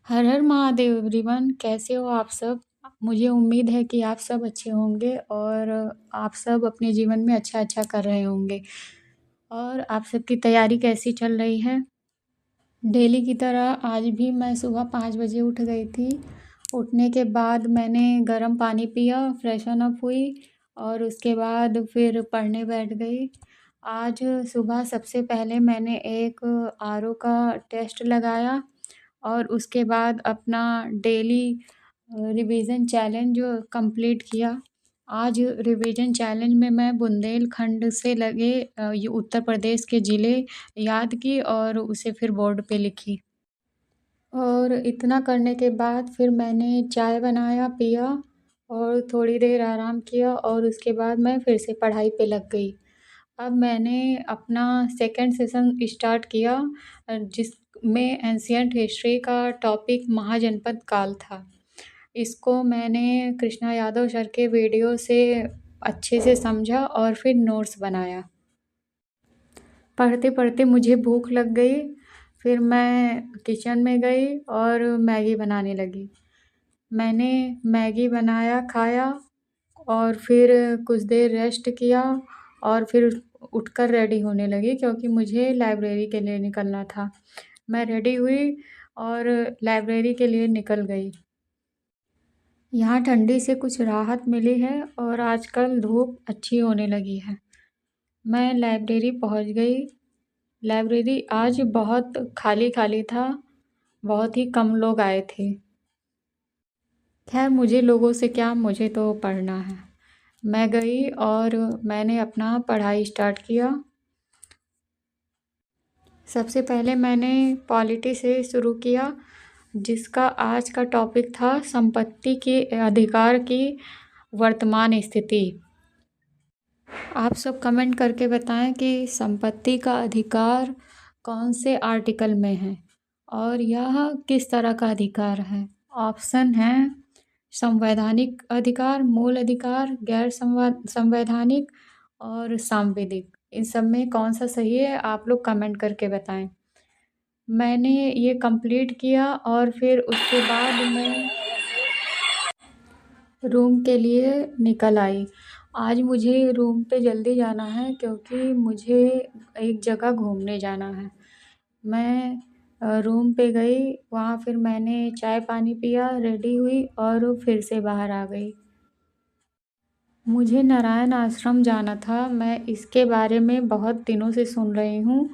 हर हर Mahadev everyone, कैसे हो आप सब। मुझे उम्मीद है कि आप सब अच्छे होंगे और आप सब अपने जीवन में अच्छा अच्छा कर रहे होंगे। और आप सबकी तैयारी कैसी चल रही है। डेली की तरह आज भी मैं सुबह 5 बजे उठ गई थी। उठने के बाद मैंने गर्म पानी पिया, फ्रेशन अप हुई और उसके बाद फिर पढ़ने बैठ गई। आज सुबह सबसे पहले मैंने एक आरओ का टेस्ट लगाया और उसके बाद अपना डेली रिवीजन चैलेंज कंप्लीट किया। आज रिवीजन चैलेंज में मैं बुंदेलखंड से लगे ये उत्तर प्रदेश के ज़िले याद की और उसे फिर बोर्ड पे लिखी। और इतना करने के बाद फिर मैंने चाय बनाया, पिया और थोड़ी देर आराम किया और उसके बाद मैं फिर से पढ़ाई पे लग गई। अब मैंने अपना सेकंड सेशन स्टार्ट किया जिसमें एंशिएंट हिस्ट्री का टॉपिक महाजनपद काल था। इसको मैंने कृष्णा यादव सर के वीडियो से अच्छे से समझा और फिर नोट्स बनाया। पढ़ते-पढ़ते मुझे भूख लग गई, फिर मैं किचन में गई और मैगी बनाने लगी। मैंने मैगी बनाया, खाया और फिर कुछ देर रेस्ट किया और फिर उठकर रेडी होने लगी क्योंकि मुझे लाइब्रेरी के लिए निकलना था। मैं रेडी हुई और लाइब्रेरी के लिए निकल गई। यहाँ ठंडी से कुछ राहत मिली है और आजकल धूप अच्छी होने लगी है। मैं लाइब्रेरी पहुँच गई। लाइब्रेरी आज बहुत खाली-खाली था, बहुत ही कम लोग आए थे। खैर मुझे लोगों से क्या, मुझे तो पढ़ना है। मैं गई और मैंने अपना पढ़ाई स्टार्ट किया। सबसे पहले मैंने पॉलिटी से शुरू किया जिसका आज का टॉपिक था संपत्ति के अधिकार की वर्तमान स्थिति। आप सब कमेंट करके बताएं कि संपत्ति का अधिकार कौन से आर्टिकल में है और यह किस तरह का अधिकार है। ऑप्शन हैं संवैधानिक अधिकार, मूल अधिकार, गैर संवैधानिक और सांविधिक। इन सब में कौन सा सही है आप लोग कमेंट करके बताएं। मैंने ये कंप्लीट किया और फिर उसके बाद मैं रूम के लिए निकल आई। आज मुझे रूम पे जल्दी जाना है क्योंकि मुझे एक जगह घूमने जाना है। मैं रूम पे गई, वहाँ फिर मैंने चाय पानी पिया, रेडी हुई और फिर से बाहर आ गई। मुझे नारायण आश्रम जाना था। मैं इसके बारे में बहुत दिनों से सुन रही हूँ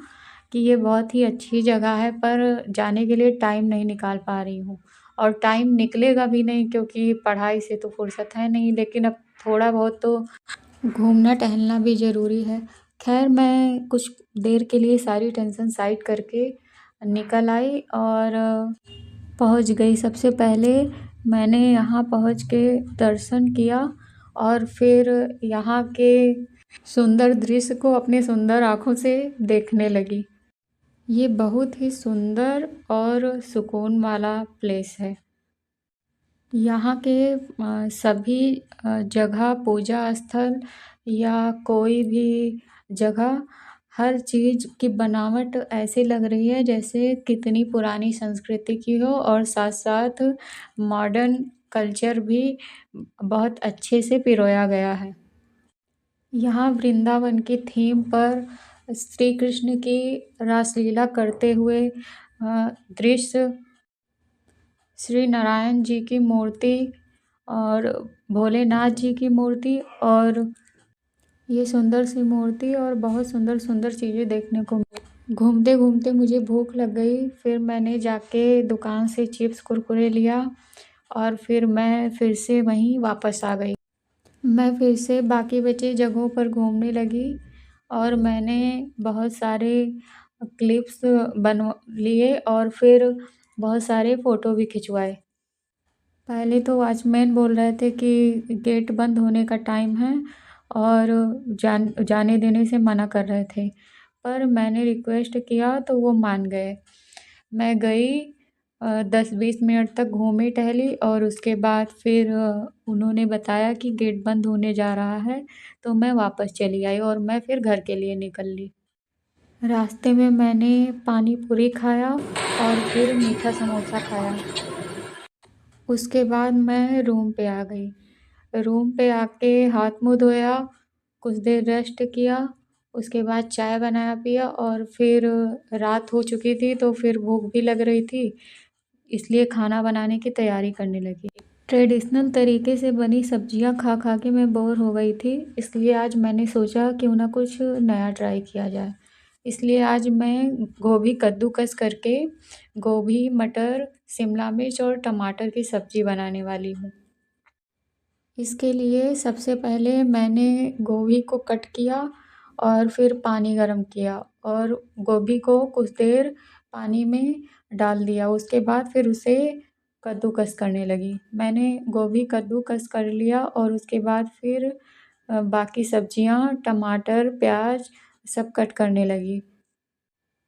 कि ये बहुत ही अच्छी जगह है, पर जाने के लिए टाइम नहीं निकाल पा रही हूँ और टाइम निकलेगा भी नहीं क्योंकि पढ़ाई से तो फुर्सत है नहीं, लेकिन अब थोड़ा बहुत तो घूमना टहलना भी ज़रूरी है। खैर मैं कुछ देर के लिए सारी टेंशन साइड करके निकल आई और पहुंच गई। सबसे पहले मैंने यहाँ पहुंच के दर्शन किया और फिर यहाँ के सुंदर दृश्य को अपनी सुंदर आँखों से देखने लगी। ये बहुत ही सुंदर और सुकून वाला प्लेस है। यहाँ के सभी जगह, पूजा स्थल या कोई भी जगह, हर चीज़ की बनावट ऐसी लग रही है जैसे कितनी पुरानी संस्कृति की हो और साथ-साथ मॉडर्न कल्चर भी बहुत अच्छे से पिरोया गया है। यहाँ वृंदावन की थीम पर श्री कृष्ण की रासलीला करते हुए दृश्य, श्री नारायण जी की मूर्ति और भोलेनाथ जी की मूर्ति और ये सुंदर सी मूर्ति और बहुत सुंदर सुंदर चीज़ें देखने को मिली। घूमते घूमते मुझे भूख लग गई, फिर मैंने जाके दुकान से चिप्स कुरकुरे लिया और फिर मैं फिर से वहीं वापस आ गई। मैं फिर से बाकी बचे जगहों पर घूमने लगी और मैंने बहुत सारे क्लिप्स बनवा लिए और फिर बहुत सारे फ़ोटो भी खिंचवाए। पहले तो वॉचमैन बोल रहे थे कि गेट बंद होने का टाइम है और जाने देने से मना कर रहे थे, पर मैंने रिक्वेस्ट किया तो वो मान गए। मैं गई, 10-20 मिनट तक घूमी टहली और उसके बाद फिर उन्होंने बताया कि गेट बंद होने जा रहा है, तो मैं वापस चली आई और मैं फिर घर के लिए निकल ली। रास्ते में मैंने पानी पूरी खाया और फिर मीठा समोसा खाया। उसके बाद मैं रूम पे आ गई। रूम पे आके हाथ मुँह धोया, कुछ देर रेस्ट किया, उसके बाद चाय बनाया पिया और फिर रात हो चुकी थी तो फिर भूख भी लग रही थी, इसलिए खाना बनाने की तैयारी करने लगी। ट्रेडिशनल तरीके से बनी सब्जियां खा खा के मैं बोर हो गई थी, इसलिए आज मैंने सोचा क्यों ना कुछ नया ट्राई किया जाए। इसलिए आज मैं गोभी कद्दूकस करके गोभी, मटर, शिमला मिर्च और टमाटर की सब्ज़ी बनाने वाली हूँ। इसके लिए सबसे पहले मैंने गोभी को कट किया और फिर पानी गरम किया और गोभी को कुछ देर पानी में डाल दिया। उसके बाद फिर उसे कद्दूकस करने लगी। मैंने गोभी कद्दूकस कर लिया और उसके बाद फिर बाकी सब्जियां टमाटर, प्याज सब कट करने लगी।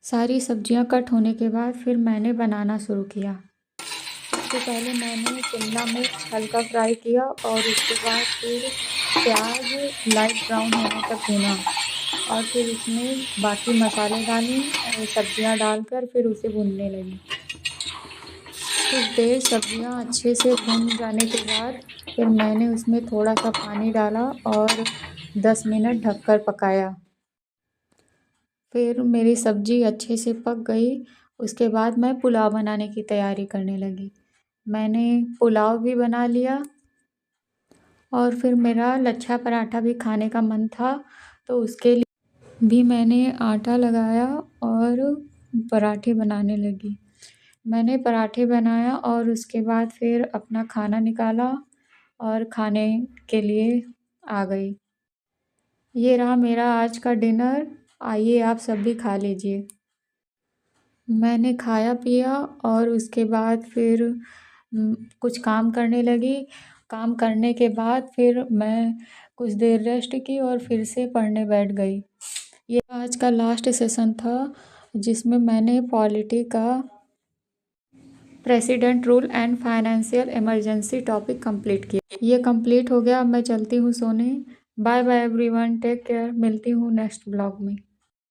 सारी सब्जियां कट होने के बाद फिर मैंने बनाना शुरू किया। सबसे पहले मैंने शिमला मिर्च हल्का फ्राई किया और उसके बाद फिर प्याज लाइट ब्राउन होने तक भुना और फिर उसमें बाकी मसाले डाले और सब्जियां डालकर फिर उसे भूनने लगी। कुछ देर सब्जियां अच्छे से भून जाने के बाद फिर मैंने उसमें थोड़ा सा पानी डाला और 10 मिनट ढककर पकाया। फिर मेरी सब्ज़ी अच्छे से पक गई। उसके बाद मैं पुलाव बनाने की तैयारी करने लगी। मैंने पुलाव भी बना लिया और फिर मेरा लच्छा पराठा भी खाने का मन था, तो उसके लिए भी मैंने आटा लगाया और पराठे बनाने लगी। मैंने पराठे बनाया और उसके बाद फिर अपना खाना निकाला और खाने के लिए आ गई। ये रहा मेरा आज का डिनर, आइए आप सब भी खा लीजिए। मैंने खाया पिया और उसके बाद फिर कुछ काम करने लगी। काम करने के बाद फिर मैं कुछ देर रेस्ट की और फिर से पढ़ने बैठ गई। ये आज का लास्ट सेशन था जिसमें मैंने पॉलिटी का president rule and financial emergency topic complete किया। ये कंप्लीट हो गया, अब मैं चलती हूँ सोने। Bye bye everyone, take care, मिलती हूँ नेक्स्ट ब्लॉग में।